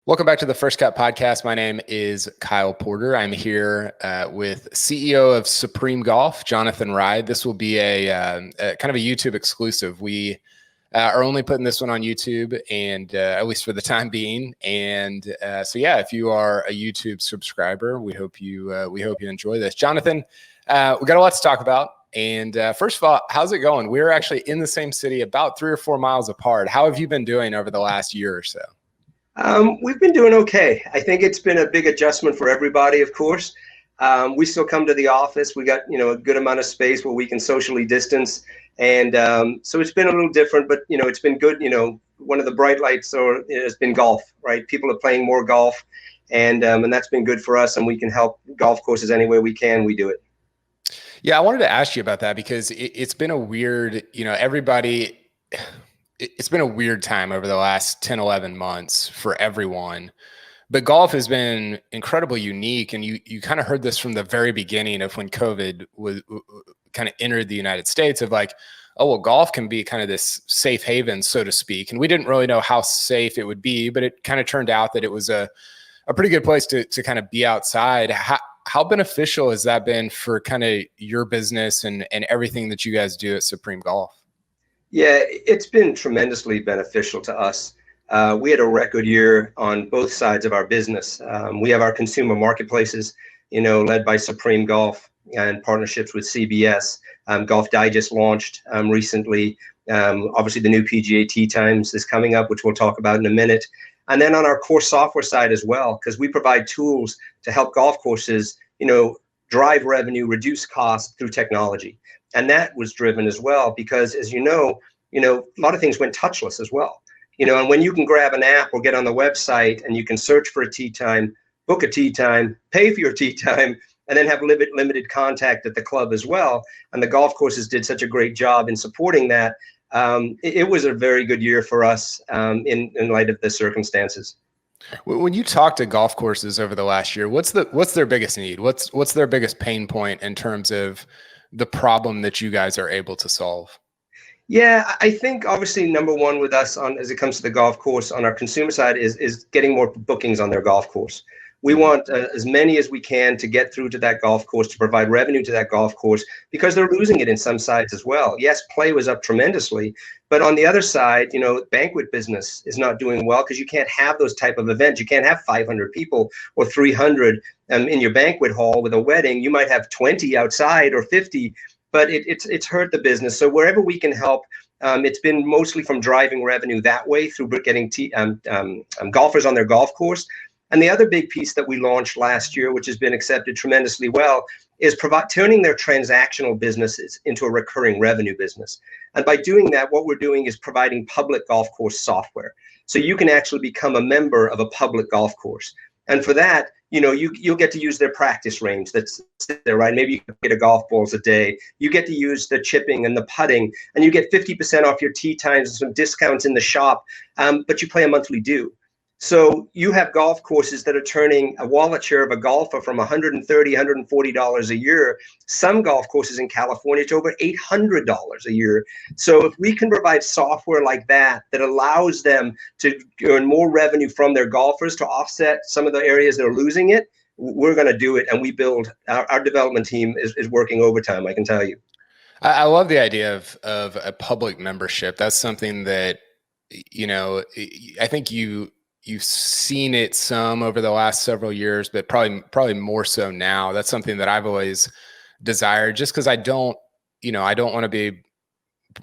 Welcome back to the First Cut Podcast. My name is Kyle Porter. I'm here with CEO of Supreme Golf, Jonathan Wride. This will be a kind of a YouTube exclusive. We are only putting this one on YouTube, and at least for the time being. And so, yeah, if you are a YouTube subscriber, we hope you enjoy this. Jonathan, we got a lot to talk about. And first of all, how's it going? We're actually in the same city, about 3 or 4 miles apart. How have you been doing over the last year or so? We've been doing okay. I think it's been a big adjustment for everybody, of course. We still come to the office. We got, a good amount of space where we can socially distance. And so it's been a little different, but, it's been good. One of the bright lights has been golf, right? People are playing more golf, and that's been good for us. And we can help golf courses any way we can. We do it. Yeah, I wanted to ask you about that because it's been a weird, it's been a weird time over the last 10, 11 months for everyone, but golf has been incredibly unique. And you kind of heard this from the very beginning of when COVID was kind of entered the United States of like, oh, well, golf can be kind of this safe haven, so to speak. And we didn't really know how safe it would be, but it kind of turned out that it was a pretty good place to kind of be outside. How beneficial has that been for kind of your business and everything that you guys do at Supreme Golf? Yeah, it's been tremendously beneficial to us. We had a record year on both sides of our business. We have our consumer marketplaces, led by Supreme Golf and partnerships with CBS. Golf Digest launched recently. Obviously, the new PGA Tee Times is coming up, which we'll talk about in a minute. And then on our core software side as well, because we provide tools to help golf courses, drive revenue, reduce costs through technology. And that was driven as well because, as you know, a lot of things went touchless as well. And when you can grab an app or get on the website and you can search for a tee time, book a tee time, pay for your tee time, and then have limited contact at the club as well. And the golf courses did such a great job in supporting that. It was a very good year for us in light of the circumstances. When you talk to golf courses over the last year, what's their biggest need? What's their biggest pain point in terms of the problem that you guys are able to solve? Yeah, I think obviously number one with us as it comes to the golf course on our consumer side is getting more bookings on their golf course. We want as many as we can to get through to that golf course, to provide revenue to that golf course, because they're losing it in some sides as well. Yes, play was up tremendously, but on the other side, banquet business is not doing well because you can't have those type of events. You can't have 500 people or 300 in your banquet hall with a wedding. You might have 20 outside or 50, but it's hurt the business. So wherever we can help, it's been mostly from driving revenue that way through getting golfers on their golf course. And the other big piece that we launched last year, which has been accepted tremendously well, is turning their transactional businesses into a recurring revenue business. And by doing that, what we're doing is providing public golf course software. So you can actually become a member of a public golf course. And for that, you'll get to use their practice range that's there, right? Maybe you can get a golf balls a day. You get to use the chipping and the putting, and you get 50% off your tee times and some discounts in the shop, but you pay a monthly due. So you have golf courses that are turning a wallet share of a golfer from $130, $140 a year. Some golf courses in California to over $800 a year. So if we can provide software like that allows them to earn more revenue from their golfers to offset some of the areas that are losing it, we're going to do it. And we build our development team is working overtime, I can tell you. I love the idea of a public membership. That's something that, I think you've seen it some over the last several years, but probably more so now. That's something that I've always desired, just because I don't want to be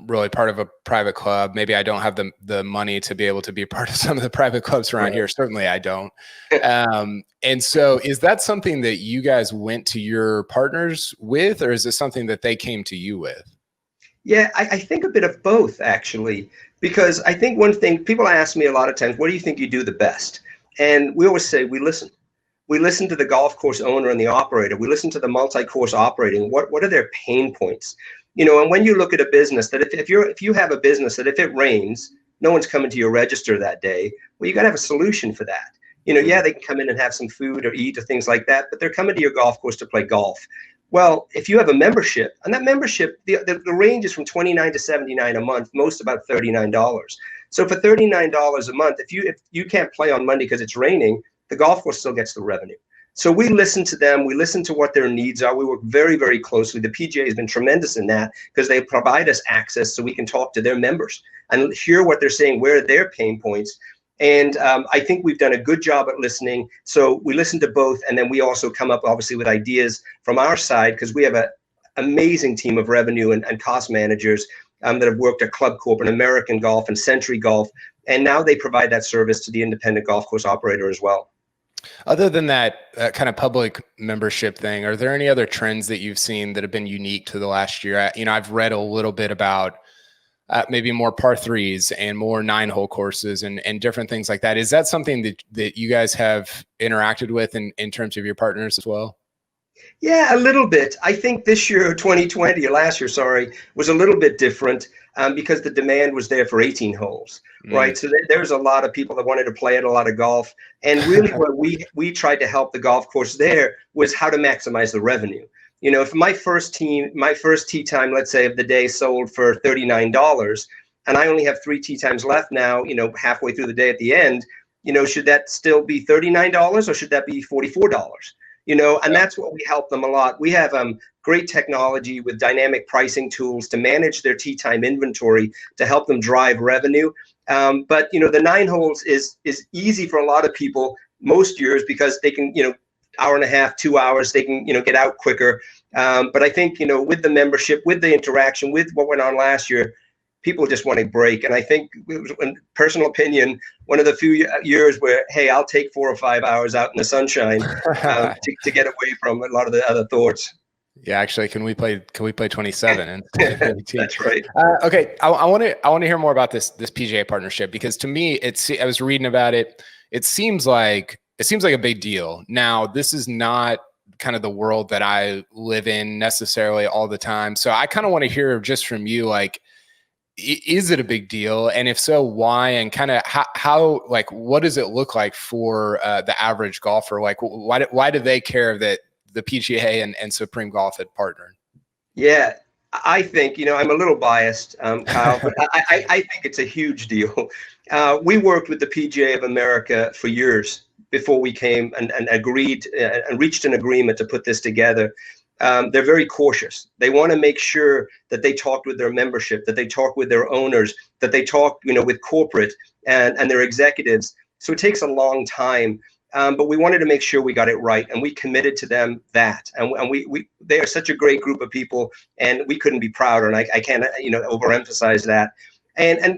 really part of a private club. Maybe I don't have the money to be able to be part of some of the private clubs around here. Certainly I don't. And so is that something that you guys went to your partners with, or is it something that they came to you with? Yeah, I think a bit of both, actually, because I think one thing people ask me a lot of times, what do you think you do the best? And we always say we listen. We listen to the golf course owner and the operator. We listen to the multi-course operating. What are their pain points? And when you look at a business that if you have a business that if it rains, no one's coming to your register that day, well, you got to have a solution for that. Yeah, they can come in and have some food or eat or things like that, but they're coming to your golf course to play golf. Well, if you have a membership, and that membership, the range is from $29 to $79 a month, most about $39. So for $39 a month, if you can't play on Monday because it's raining, the golf course still gets the revenue. So we listen to them. We listen to what their needs are. We work very, very closely. The PGA has been tremendous in that because they provide us access so we can talk to their members and hear what they're saying, where are their pain points. And I think we've done a good job at listening. So we listen to both. And then we also come up, obviously, with ideas from our side because we have an amazing team of revenue and cost managers that have worked at Club Corp and American Golf and Century Golf. And now they provide that service to the independent golf course operator as well. Other than that kind of public membership thing, are there any other trends that you've seen that have been unique to the last year? I've read a little bit about maybe more par threes and more 9-hole courses and different things like that. Is that something that you guys have interacted with in terms of your partners as well? Yeah, a little bit. I think this year, 2020, or last year, sorry, was a little bit different because the demand was there for 18 holes, right? So there's a lot of people that wanted to play at a lot of golf. And really what we tried to help the golf course there was how to maximize the revenue. If my first tee time, let's say, of the day sold for $39 and I only have 3 tee times left now, halfway through the day at the end, should that still be $39 or should that be $44? And that's what we help them a lot. We have great technology with dynamic pricing tools to manage their tee time inventory to help them drive revenue. But the 9 holes is easy for a lot of people most years because they can, hour and a half, 2 hours, they can, get out quicker. But I think, with the membership, with the interaction, with what went on last year, people just want a break. And I think, in personal opinion, one of the few years where, hey, I'll take 4 or 5 hours out in the sunshine to get away from a lot of the other thoughts. Yeah, actually, can we play 27? And That's right. Okay, I want to hear more about this PGA partnership because to me, I was reading about it. It seems like a big deal. Now, this is not kind of the world that I live in necessarily all the time. So I kind of want to hear just from you, like, is it a big deal? And if so, why? And kind of how like, what does it look like for the average golfer? Like, why do they care that the PGA and Supreme Golf had partnered? Yeah, I think, I'm a little biased, Kyle, but I think it's a huge deal. We worked with the PGA of America for years before we came and agreed and reached an agreement to put this together. They're very cautious. They want to make sure that they talked with their membership, that they talk with their owners, that they talk, with corporate and their executives. So it takes a long time. But we wanted to make sure we got it right, and we committed to them that. And they are such a great group of people, and we couldn't be prouder. And I can't, overemphasize that.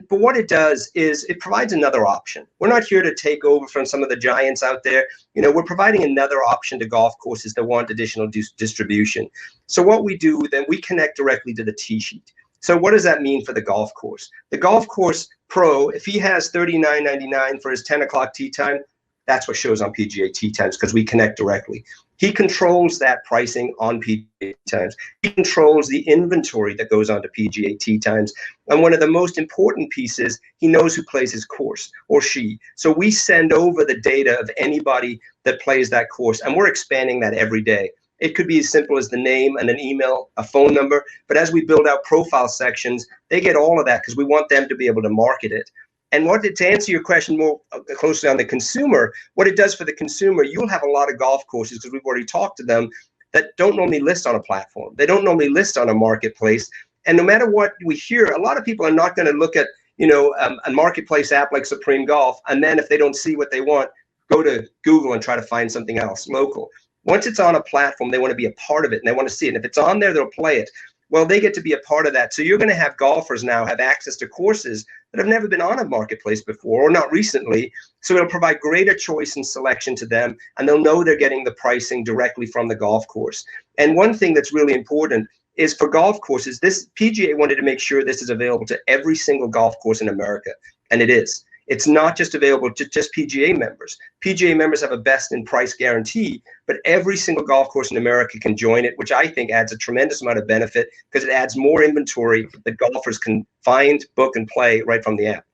But what it does is it provides another option. We're not here to take over from some of the giants out there. We're providing another option to golf courses that want additional distribution. So what we do, then we connect directly to the tee sheet. So what does that mean for the golf course? The golf course pro, if he has $39.99 for his 10 o'clock tee time, that's what shows on PGA Tee Times because we connect directly. He controls that pricing on PGA Tee Times. He controls the inventory that goes on to PGA Tee Times. And one of the most important pieces, he knows who plays his course or she. So we send over the data of anybody that plays that course, and we're expanding that every day. It could be as simple as the name and an email, a phone number. But as we build out profile sections, they get all of that because we want them to be able to market it. And to answer your question more closely on the consumer, what it does for the consumer, you'll have a lot of golf courses, because we've already talked to them, that don't normally list on a platform. They don't normally list on a marketplace. And no matter what we hear, a lot of people are not going to look at, a marketplace app like Supreme Golf, and then if they don't see what they want, go to Google and try to find something else local. Once it's on a platform, they want to be a part of it, and they want to see it. And if it's on there, they'll play it. Well, they get to be a part of that. So you're going to have golfers now have access to courses that have never been on a marketplace before, or not recently. So it'll provide greater choice and selection to them, and they'll know they're getting the pricing directly from the golf course. And one thing that's really important is for golf courses, this PGA wanted to make sure this is available to every single golf course in America, and it is. It's not just available to just PGA members. PGA members have a best in price guarantee, but every single golf course in America can join it, which I think adds a tremendous amount of benefit because it adds more inventory that golfers can find, book, and play right from the app.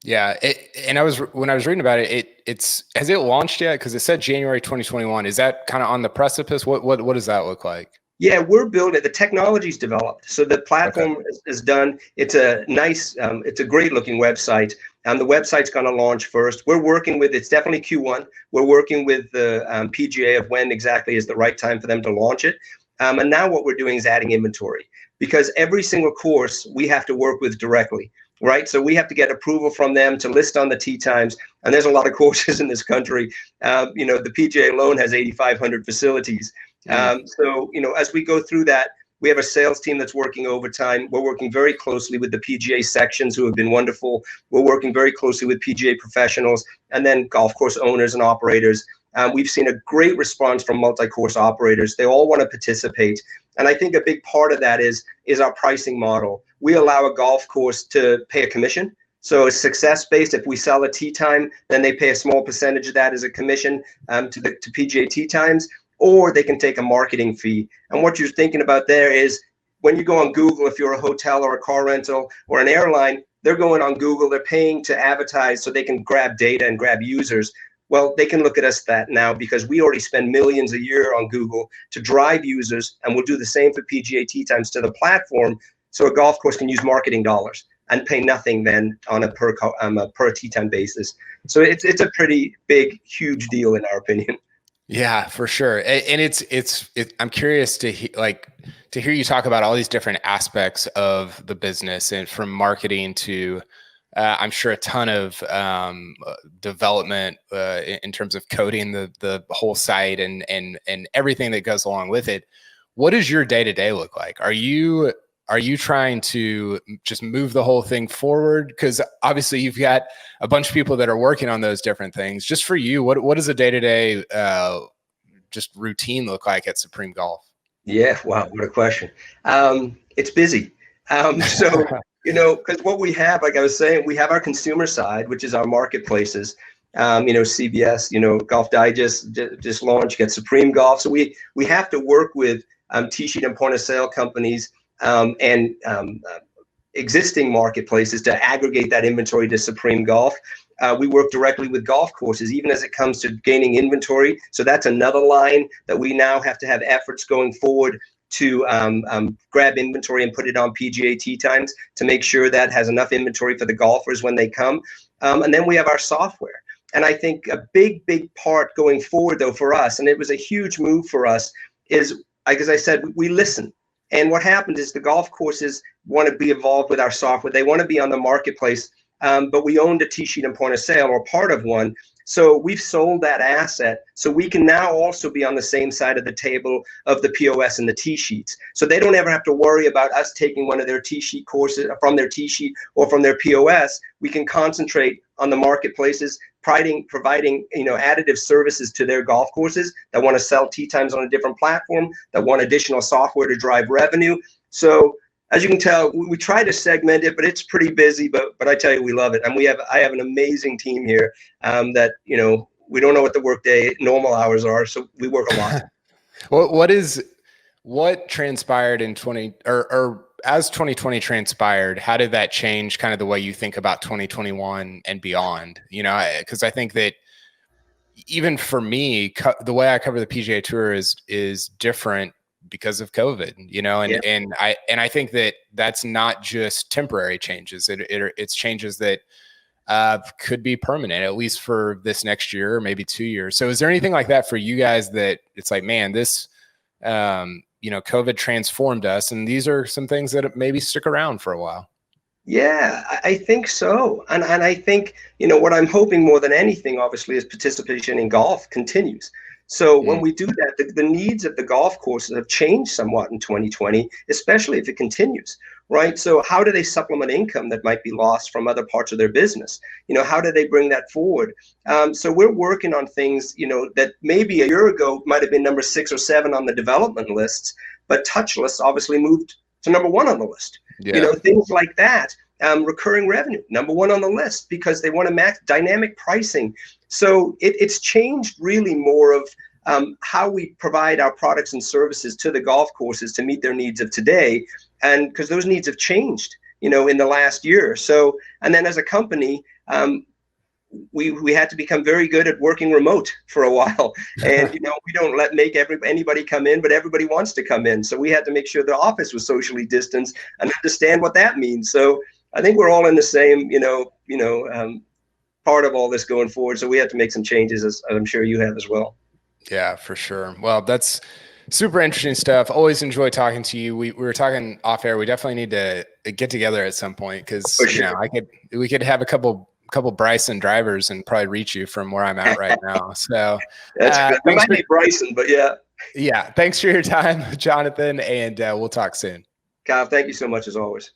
Yeah, when I was reading about it, has it launched yet? Because it said January 2021. Is that kind of on the precipice? What does that look like? Yeah, we're building. The technology's developed, so the Okay. platform is done. It's a nice, it's a great looking website. The website's going to launch first. We're working with. It's definitely Q1. We're working with the PGA of when exactly is the right time for them to launch it. And now what we're doing is adding inventory, because every single course we have to work with directly, right? So we have to get approval from them to list on the Tee Times. And there's a lot of courses in this country. The PGA alone has 8,500 facilities. So, as we go through that, we have a sales team that's working overtime. We're working very closely with the PGA sections, who have been wonderful. We're working very closely with PGA professionals, and then golf course owners and operators. We've seen a great response from multi-course operators. They all want to participate. And I think a big part of that is our pricing model. We allow a golf course to pay a commission. So it's success-based. If we sell a tee time, then they pay a small percentage of that as a commission to PGA Tee Times, or they can take a marketing fee. And what you're thinking about there is, when you go on Google, if you're a hotel or a car rental or an airline, they're going on Google, they're paying to advertise so they can grab data and grab users. Well, they can look at us that now, because we already spend millions a year on Google to drive users, and we'll do the same for PGA Tee Times to the platform, so a golf course can use marketing dollars and pay nothing then on a per tee time basis. So it's a pretty big, huge deal in our opinion. Yeah, for sure. And I'm curious to hear you talk about all these different aspects of the business, and from marketing to, I'm sure, a ton of development in terms of coding the whole site and everything that goes along with it. What does your day-to-day look like? Are you trying to just move the whole thing forward? Because obviously you've got a bunch of people that are working on those different things. Just for you, what does a day-to-day just routine look like at Supreme Golf? Yeah, wow, what a question. It's busy. Because what we have, like I was saying, we have our consumer side, which is our marketplaces. CBS, Golf Digest just launched, get Supreme Golf. So we have to work with tee sheet and point of sale companies and existing marketplaces to aggregate that inventory to Supreme Golf. We work directly with golf courses, even as it comes to gaining inventory. So that's another line that we now have to have efforts going forward to grab inventory and put it on PGA Tee Times to make sure that has enough inventory for the golfers when they come. And then we have our software. And I think a big part going forward, though, for us, and it was a huge move for us, is, like as I said, we listen. And what happened is the golf courses want to be involved with our software. They want to be on the marketplace, but we owned a tee sheet and point of sale, or part of one. So we've sold that asset, so we can now also be on the same side of the table of the POS and the tee sheets. So they don't ever have to worry about us taking one of their tee sheet courses from their tee sheet or from their POS. We can concentrate on the marketplaces, providing additive services to their golf courses that want to sell tee times on a different platform, that want additional software to drive revenue. So as you can tell, we try to segment it, but it's pretty busy. But I tell you, we love it, and I have an amazing team here that we don't know what the workday normal hours are, so we work a lot. What transpired in 20 or as 2020 transpired? How did that change kind of the way you think about 2021 and beyond? Because I think that even for me, the way I cover the PGA Tour is different because of COVID, and I think that that's not just temporary changes. It's changes that could be permanent, at least for this next year or maybe 2 years. So is there anything like that for you guys that it's like, man, this, COVID transformed us, and these are some things that maybe stick around for a while? Yeah, I think so. And I think, what I'm hoping more than anything, obviously, is participation in golf continues. So when we do that, the needs of the golf courses have changed somewhat in 2020, especially if it continues, right? So how do they supplement income that might be lost from other parts of their business? How do they bring that forward? So we're working on things, that maybe a year ago might have been number 6 or 7 on the development lists, but touchless obviously moved to number 1 on the list. Yeah. Things like that. Recurring revenue, number 1 on the list, because they want to match dynamic pricing. So it's changed really more of how we provide our products and services to the golf courses to meet their needs of today. And because those needs have changed, in the last year. So, and then as a company, we had to become very good at working remote for a while. And, we don't make anybody come in, but everybody wants to come in. So we had to make sure the office was socially distanced and understand what that means. So I think we're all in the same, part of all this going forward. So we had to make some changes, as I'm sure you have as well. Yeah, for sure. Well, that's super interesting stuff. Always enjoy talking to you. We were talking off air. We definitely need to get together at some point, because sure. we could have a couple Bryson drivers and probably reach you from where I'm at right now. So that's good. I might be Bryson, but yeah. Yeah. Thanks for your time, Jonathan, and we'll talk soon. Kyle, thank you so much as always.